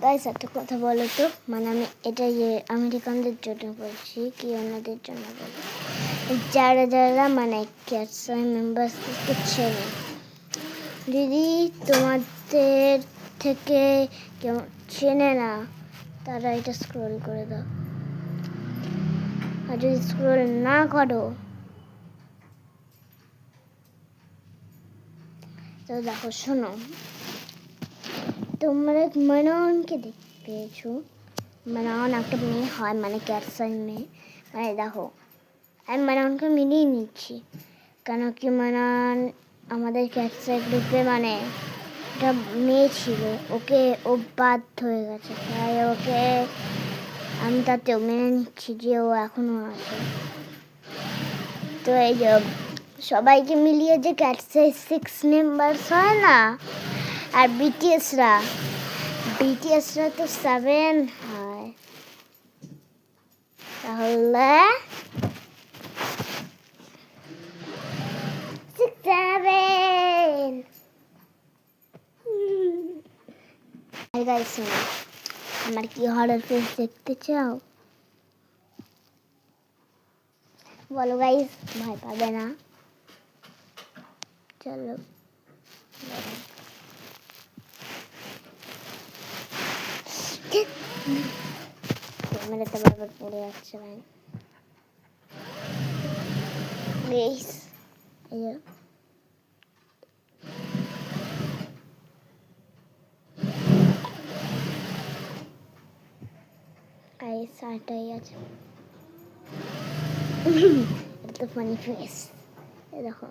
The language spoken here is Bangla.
গাইস একটা কথা বলো তো, মানে আমি এটা আমেরিকানদের জন্য বলছি কি অন্যদের জন্য বলছি, যারা যারা মানে ক্যাটসাই মেম্বারসকে চেনে, যদি তোমাদের থেকে কেউ চেনে না তারা এটা স্ক্রল করে দাও, আর যদি স্ক্রল না করো তো দেখো, শোনো, তোমরা মাননকে পেয়েছো। মানন একটা মেয়ে হয়, মানে ক্যাটসাই মেয়ে। মানে দেখো, আমি মাননকে মিলিয়ে নিচ্ছি, কেন কি মানন আমাদের ক্যাটসাই গ্রুপে মানে একটা মেয়ে ছিল, ওকে ও বাদ হয়ে গেছে, তাই ওকে আমি তাতেও মেনে নিচ্ছি যে ও এখনো আছে। তো এই যে সবাইকে মিলিয়ে যে ক্যাটসাই 6 মেম্বার্স হয় না, আর বিটিএসরা তো 7 হয়, তাহলে 7। গাইস আমার কি হরর ফেস দেখতে চাও? বলো গাইস, ভয় পাবে না? চলো ক্যামেরাটা বারবার পড়ে যাচ্ছে ভাই। গাইস এই গাইস আটাই আছে, এটা তো ফানি ফেস, দেখো।